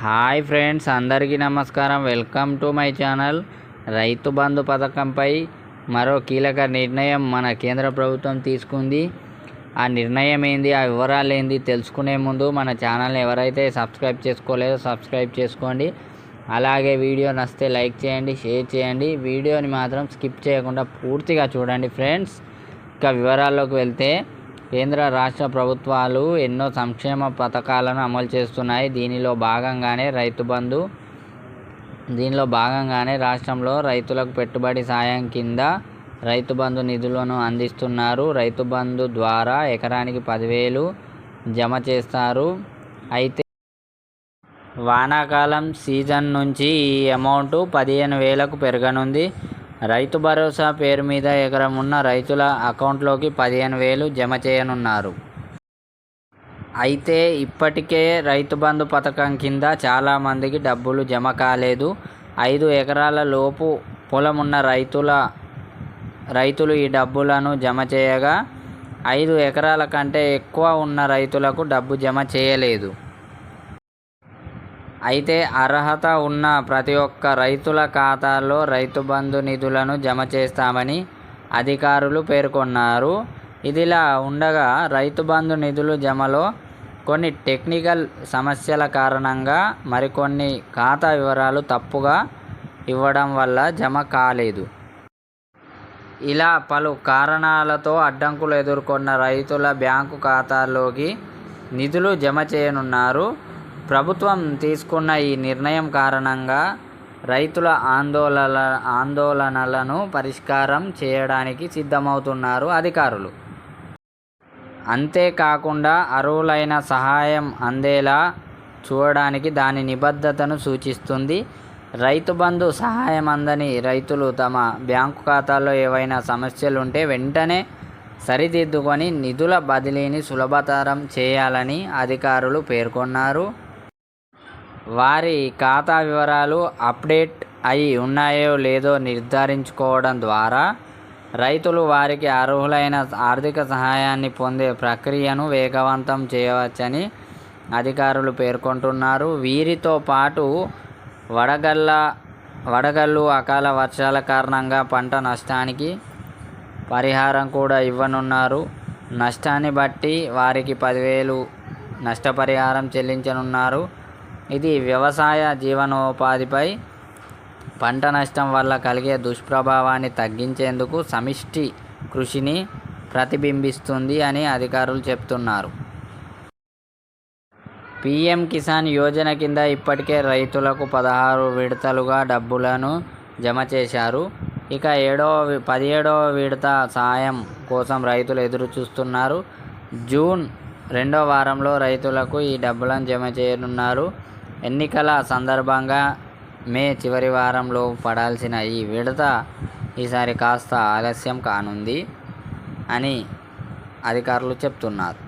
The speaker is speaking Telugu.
హాయ్ ఫ్రెండ్స్, అందరికీ నమస్కారం. Welcome to my channel. Rythu Bandhu పథకంపై మరో కీలక నిర్ణయం మన కేంద్ర ప్రభుత్వం తీసుకుంది. ఆ నిర్ణయం ఏంది, ఆ వివరాలు ఏంది తెలుసుకునే ముందు మన ఛానల్ని ఎవరైతే సబ్స్క్రైబ్ చేసుకోలేదో సబ్స్క్రైబ్ చేసుకోండి. అలాగే వీడియో నచ్చితే లైక్ చేయండి, షేర్ చేయండి. వీడియోని మాత్రం స్కిప్ చేయకుండా పూర్తిగా చూడండి ఫ్రెండ్స్. ఇక వివరాల్లోకి వెళ్తే, కేంద్ర రాష్ట్ర ప్రభుత్వాలు ఎన్నో సంక్షేమ పథకాలను అమలు చేస్తున్నాయి. దీనిలో భాగంగానే రాష్ట్రంలో రైతులకు పెట్టుబడి సాయం కింద రైతు బంధు నిధులను అందిస్తున్నారు. రైతు బంధు ద్వారా ఎకరానికి 10,000 జమ చేస్తారు. అయితే వానాకాలం సీజన్ నుంచి ఈ అమౌంట్ 15,000కు పెరగనుంది. రైతు భరోసా పేరు మీద ఎకరం ఉన్న రైతుల అకౌంట్లోకి 15,000 జమ చేయనున్నారు. అయితే ఇప్పటికే రైతు బంధు పథకం కింద చాలామందికి డబ్బులు జమ కాలేదు. 5 ఎకరాల లోపు పొలం ఉన్న రైతులు ఈ డబ్బులను జమ చేయగా, 5 ఎకరాల కంటే ఎక్కువ ఉన్న రైతులకు డబ్బు జమ చేయలేదు. అయితే అర్హత ఉన్న ప్రతి ఒక్క రైతుల ఖాతాల్లో రైతు బంధు నిధులను జమ చేస్తామని అధికారులు పేర్కొన్నారు. ఇదిలా ఉండగా, రైతు బంధు నిధుల జమలో కొన్ని టెక్నికల్ సమస్యల కారణంగా మరికొన్ని ఖాతా వివరాలు తప్పుగా ఇవ్వడం వల్ల జమ కాలేదు. ఇలా పలు కారణాలతో అడ్డంకులు ఎదుర్కొన్న రైతుల బ్యాంకు ఖాతాల్లోకి నిధులు జమ చేయనున్నారు. ప్రభుత్వం తీసుకున్న ఈ నిర్ణయం కారణంగా రైతుల ఆందోళనలను పరిష్కారం చేయడానికి సిద్ధమవుతున్నారు అధికారులు. అంతేకాకుండా అర్హులైన సహాయం అందేలా చూడడానికి దాని నిబద్ధతను సూచిస్తుంది. రైతు బంధు సహాయం అందని రైతులు తమ బ్యాంకు ఖాతాల్లో ఏవైనా సమస్యలుంటే వెంటనే సరిదిద్దుకొని నిధుల బదిలీని సులభతరం చేయాలని అధికారులు పేర్కొన్నారు. వారి ఖాతా వివరాలు అప్డేట్ అయి ఉన్నాయో లేదో నిర్ధారించుకోవడం ద్వారా రైతులు వారికి అర్హులైన ఆర్థిక సహాయాన్ని పొందే ప్రక్రియను వేగవంతం చేయవచ్చని అధికారులు పేర్కొంటున్నారు. వీరితో పాటు వడగళ్ళు, అకాల వర్షాల కారణంగా పంట నష్టానికి పరిహారం కూడా ఇవ్వనున్నారు. నష్టాన్ని బట్టి వారికి 10,000 నష్టపరిహారం చెల్లించనున్నారు. ఇది వ్యవసాయ జీవనోపాధిపై పంట నష్టం వల్ల కలిగే దుష్ప్రభావాన్ని తగ్గించేందుకు సమిష్టి కృషిని ప్రతిబింబిస్తుంది అని అధికారులు చెబుతున్నారు. పీఎం కిసాన్ యోజన కింద ఇప్పటికే రైతులకు 16 విడతలుగా డబ్బులను జమ చేశారు. ఇక 17వ విడత సాయం కోసం రైతులు ఎదురు చూస్తున్నారు. జూన్ 2వ వారంలో రైతులకు ఈ డబ్బులను జమ చేయనున్నారు. ఎన్నికల సందర్భంగా మే చివరి వారంలో పడాల్సిన ఈ విడత ఈసారి కాస్త ఆలస్యం కానుంది అని అధికారులు చెప్తున్నారు.